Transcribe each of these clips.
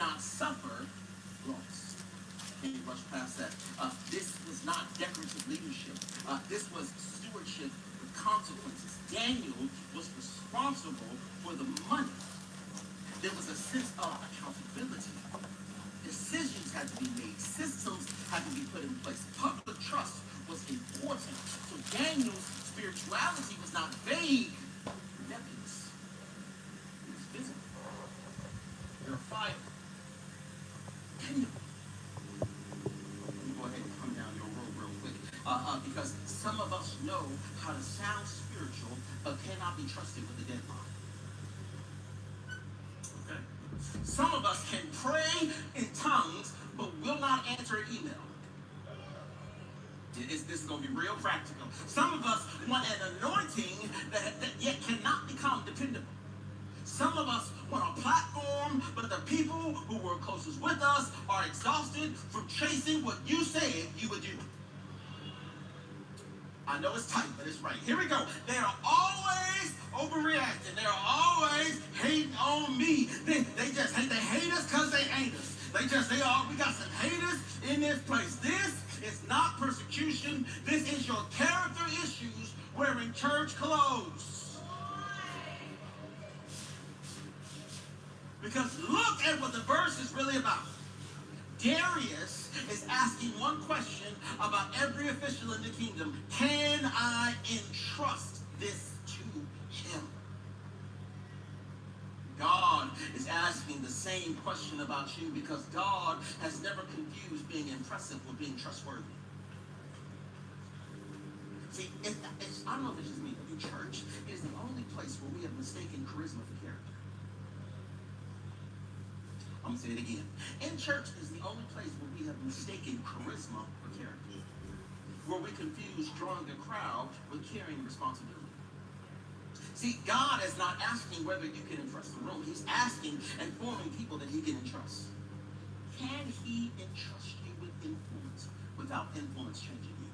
not suffer loss. Can you rush past that? This was not decorative leadership. This was stewardship with consequences. Daniel was responsible for the money. There was a sense of accountability. Decisions had to be made. Systems had to be put in place. Public trust was important. So Daniel's spirituality was not vague, nebulous. It was visible. Verifiable. Dependable. Let me go ahead and come down your road real quick. Because some of us know how to sound spiritual, but cannot be trusted with a deadline. Okay? Some of us can pray in tongues, but will not answer an email. This is going to be real practical. Some of us want an anointing that yet cannot become dependable. Some of us want a platform, but the people who were closest with us are exhausted from chasing what you said you would do. I know it's tight, but it's right. Here we go. They are always overreacting. They are always hating on me. They hate us because they ain't us. We got some haters in this place. This is not persecution. This is your character issues wearing church clothes. Because look at what the verse is really about. Darius is asking one question about every official in the kingdom. Can I entrust this to him? God is asking the same question about you because God has never confused being impressive with being trustworthy. See, I don't know if it's just me, but in church is the only place where we have mistaken charisma for character. I'm going to say it again. In church is the only place where we have mistaken charisma for character. Where we confuse drawing the crowd with carrying responsibility. See, God is not asking whether you can entrust the room. He's asking and forming people that he can entrust. Can he entrust you with influence without influence changing you?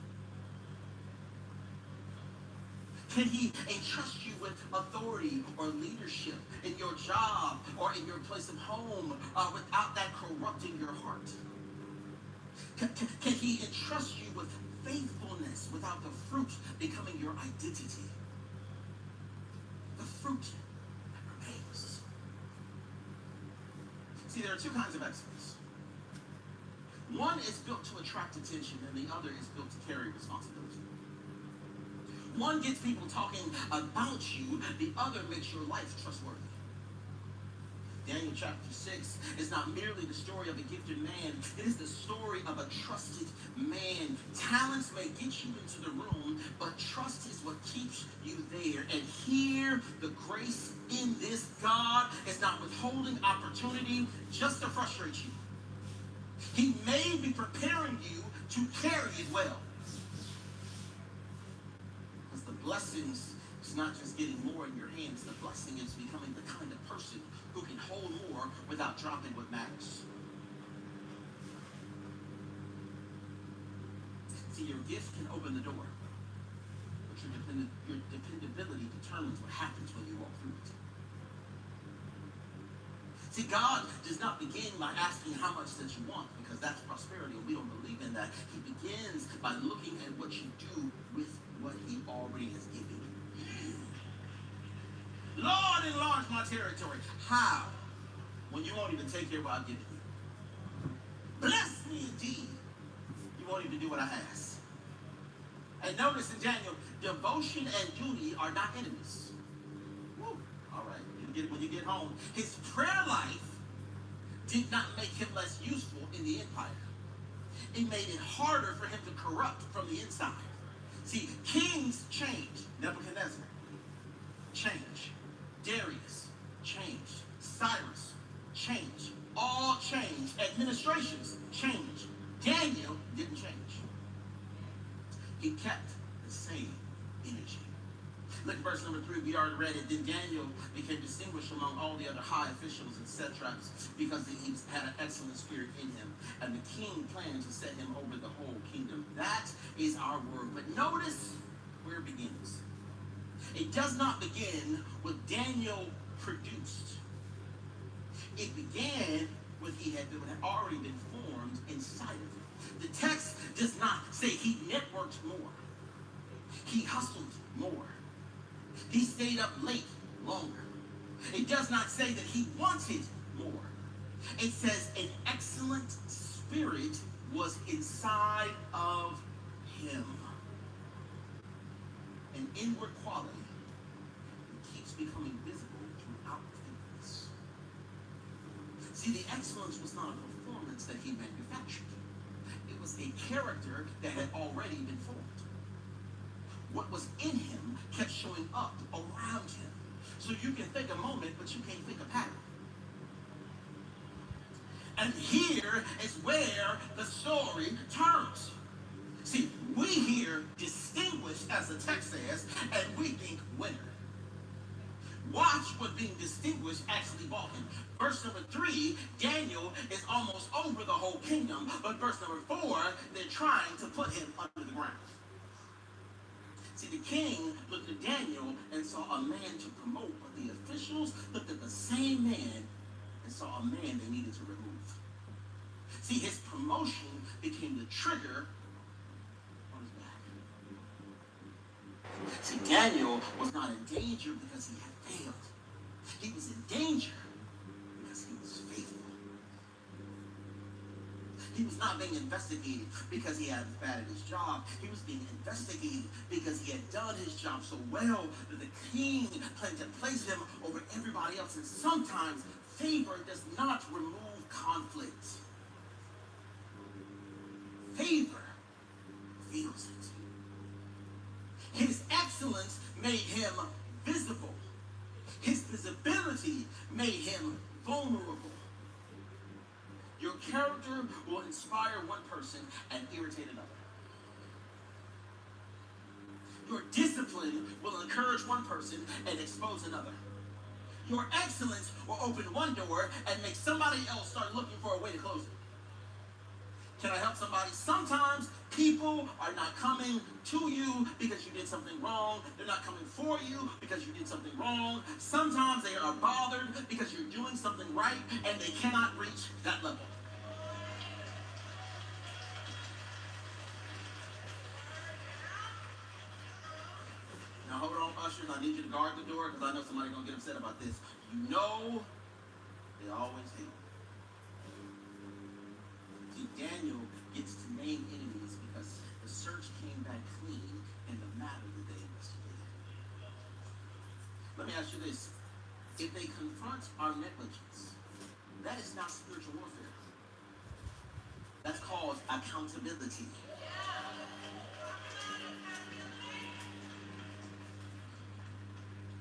Can he entrust you with authority or leadership in your job or in your place of home without that corrupting your heart? Can he entrust you with faithfulness without the fruit becoming your identity? The fruit that remains. See, there are two kinds of excellence. One is built to attract attention, and the other is built to carry responsibility. One gets people talking about you, the other makes your life trustworthy. Daniel chapter 6 is not merely the story of a gifted man, it is the story of a trusted man. Talents may get you into the room, but trust is what keeps you there. And here, the grace in this God is not withholding opportunity just to frustrate you. He may be preparing you to carry it well. Because the blessings is not just getting more in your hands, the blessing is becoming the kind of person who can hold more without dropping what matters. See, your gift can open the door, but your dependability determines what happens when you walk through it. See, God does not begin by asking how much that you want, because that's prosperity, and we don't believe in that. He begins by looking at what you do with what he already has given you. Lord, enlarge my territory. How? When you won't even take care of what I've given you. Bless me indeed. You won't even do what I ask. And notice in Daniel, devotion and duty are not enemies. Woo. All right. When you get home, his prayer life did not make him less useful in the empire. It made it harder for him to corrupt from the inside. See, kings change. Nebuchadnezzar, change. Darius, change. Cyrus, change. All change. Administrations, change. Daniel didn't change. He kept the same energy. Look at verse number 3. We already read it. Then Daniel became distinguished among all the other high officials and satraps because he had an excellent spirit in him. And the king planned to set him over the whole kingdom. That is our word. But notice where it begins. It does not begin with Daniel produced. It began what he had already been formed inside of him. The text does not say he networked more. He hustled more. He stayed up late longer. It does not say that he wanted more. It says an excellent spirit was inside of him. An inward quality keeps becoming visible throughout things. See, the excellence was not a performance that he manufactured. It was a character that had already been formed. What was in him kept showing up around him. So you can think a moment, but you can't think a pattern. And here is where the story turns. See, we hear distinguished, as the text says, and we think winner. Watch what being distinguished actually bought him. Verse number 3, Daniel is almost over the whole kingdom, but verse number 4, they're trying to put him under the ground. See, the king looked at Daniel and saw a man to promote, but the officials looked at the same man and saw a man they needed to remove. See, his promotion became the trigger on his back. See, Daniel was not in danger because he had failed. He was in danger because he was faithful. He was not being investigated because he had bad at his job. He was being investigated because he had done his job so well that the king planned to place him over everybody else. And sometimes favor does not remove conflict. Favor reveals it. His excellence made him visible. His visibility made him vulnerable. Your character will inspire one person and irritate another. Your discipline will encourage one person and expose another. Your excellence will open one door and make somebody else start looking for a way to close it. Can I help somebody? Sometimes people are not coming to you because you did something wrong. They're not coming for you because you did something wrong. Sometimes they are bothered because you're doing something right and they cannot reach that level. Now hold on, ushers. I need you to guard the door because I know somebody's going to get upset about this. You know they always hate. See, Daniel gets to name enemies because the search came back clean in the matter that they investigated. Let me ask you this. If they confront our negligence, that is not spiritual warfare. That's called accountability.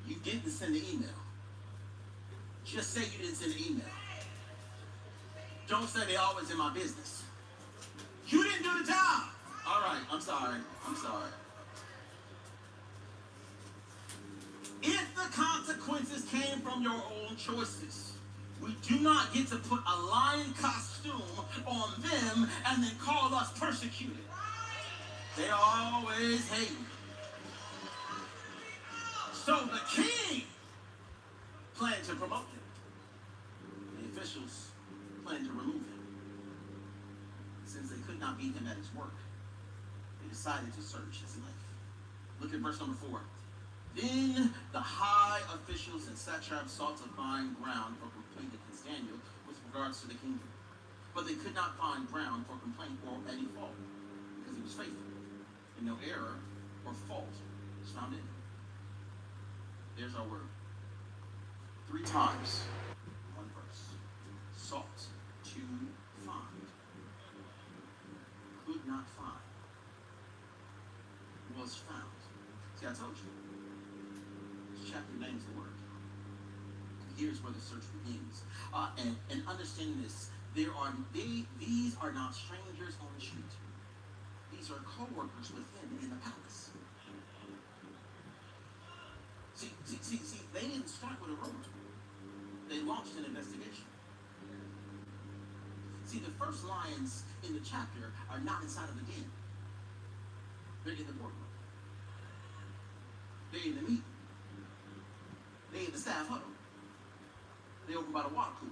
You didn't send an email. Just say you didn't send an email. Don't say they always in my business. You didn't do the job. All right, I'm sorry. If the consequences came from your own choices, we do not get to put a lion costume on them and then call us persecuted. They always hate me. So the king planned to promote him. The officials planned to remove him. Since they could not beat him at his work, they decided to search his life. Look at verse number 4. Then the high officials and satraps sought to find ground for complaint against Daniel with regards to the kingdom. But they could not find ground for complaint or any fault, because he was faithful, and no error or fault was found in him. There's our word. 3 times, one verse. Sought to find. Could not find. Was found. See, I told you. This chapter names the word. Here's where the search begins. And understanding this, these are not strangers on the street. These are co-workers with him in the palace. See, they didn't start with a rumor. They launched an investigation. See, the first lions in the chapter are not inside of the den. They're in the boardroom. They're in the meeting. They're in the staff huddle. They're over by the water cooler.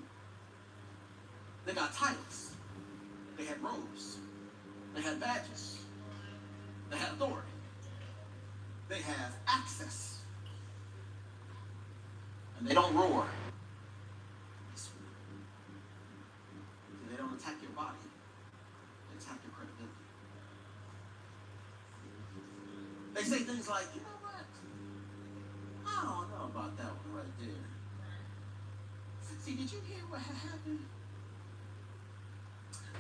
They got titles. They had robes. They had badges. They had authority. They have access. And they don't roar. They don't attack your body. They attack your credibility. They say things like, you know what? I don't know about that one right there. See, did you hear what happened?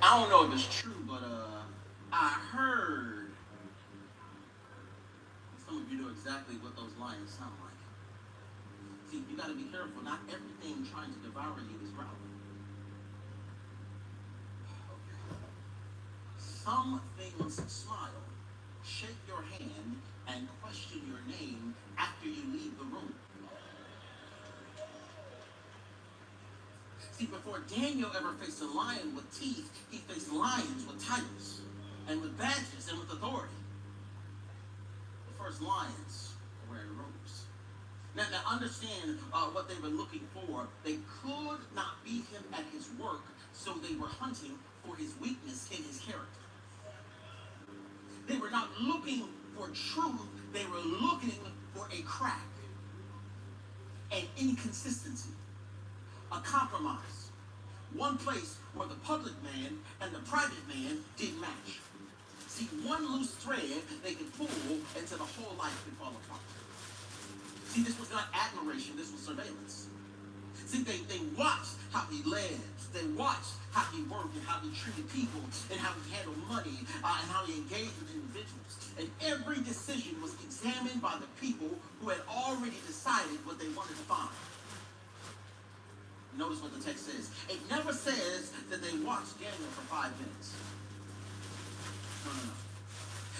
I don't know if it's true, but I heard. Some of you know exactly what those lines sound like. See, you got to be careful. Not everything trying to devour you is relevant. Okay. Some things smile, shake your hand, and question your name after you leave the room. See, before Daniel ever faced a lion with teeth, he faced lions with titles and with badges and with authority. The first lions were wearing robes. Now understand what they were looking for. They could not beat him at his work, so they were hunting for his weakness in his character. They were not looking for truth. They were looking for a crack, an inconsistency, a compromise. One place where the public man and the private man didn't match. See, one loose thread they could pull until the whole life could fall apart. See, this was not admiration, this was surveillance. See, they watched how he led. They watched how he worked and how he treated people and how he handled money and how he engaged with individuals. And every decision was examined by the people who had already decided what they wanted to find. Notice what the text says. It never says that they watched Daniel for 5 minutes. No.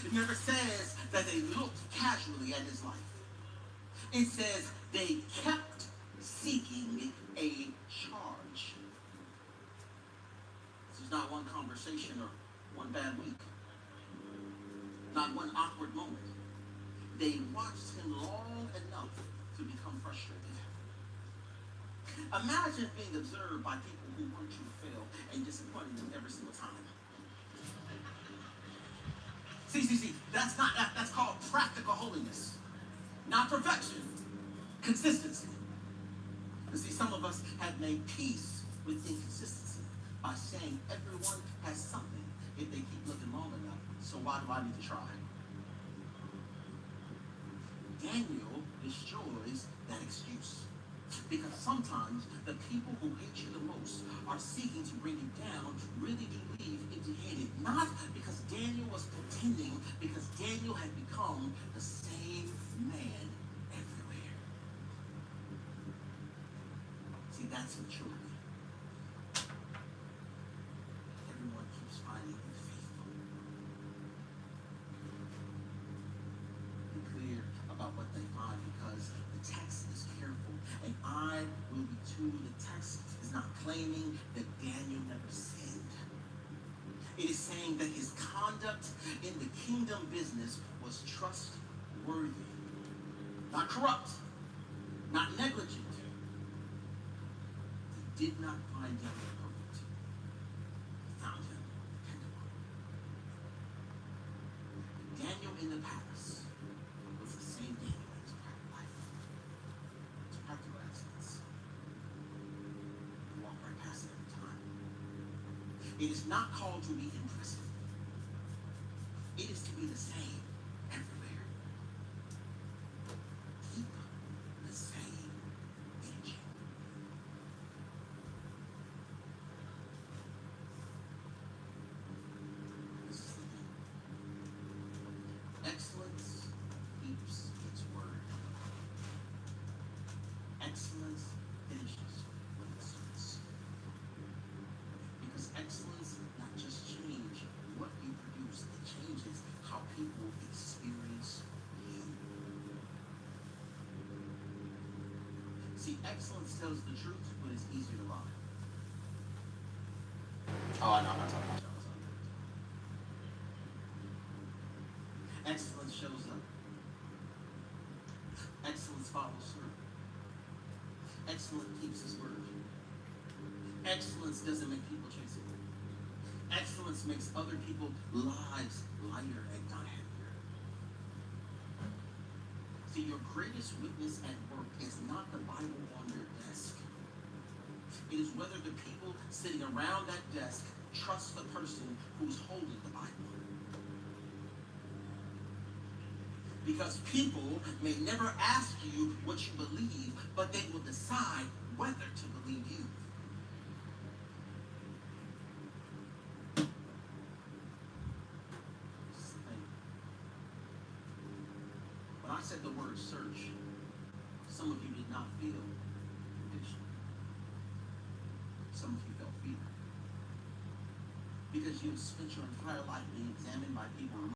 It never says that they looked casually at his life. It says they kept seeking a charge. This is not one conversation or one bad week. Not one awkward moment. They watched him long enough to become frustrated. Imagine being observed by people who want you to fail and disappointing them every single time. See, that's called practical holiness. Not perfection, consistency. You see, some of us have made peace with inconsistency by saying everyone has something if they keep looking long enough, so why do I need to try? Daniel destroys that excuse. Because sometimes the people who hate you the most are seeking to bring you down, really do leave empty-handed. Not because Daniel was pretending, because Daniel had become the same man everywhere. See, that's maturity. Everyone keeps finding him faithful. Be clear about what they find, because the text is careful. And I will be too. The text is not claiming that Daniel never sinned. It is saying that his conduct in the kingdom business was trustworthy. Not corrupt. Not negligent. He did not find Daniel perfect. He found him dependable. Daniel in the palace was the same Daniel in his private life. Practical excellence. Walk right past it every time. It is not called to be impressive. It is to be the same everywhere. Keep the same energy. This is the thing. Excellence keeps its word. Excellence finishes with excellence. Because excellence not just changes what you produce, it changes how people experience you. See, excellence tells the truth, but it's easier to lie. Oh, no, I'm not talking about y'all. Excellence shows up. Excellence follows through. Excellence keeps his word. Excellence doesn't make people chase it. Excellence makes other people's lives lighter and not heavier. See, your greatest witness at work is not the Bible on your desk. It is whether the people sitting around that desk trust the person who's holding the Bible. Because people may never ask you what you believe, but they will decide whether to believe you. When I said the word search, some of you did not feel conviction. Some of you felt fear. Because you have spent your entire life being examined by people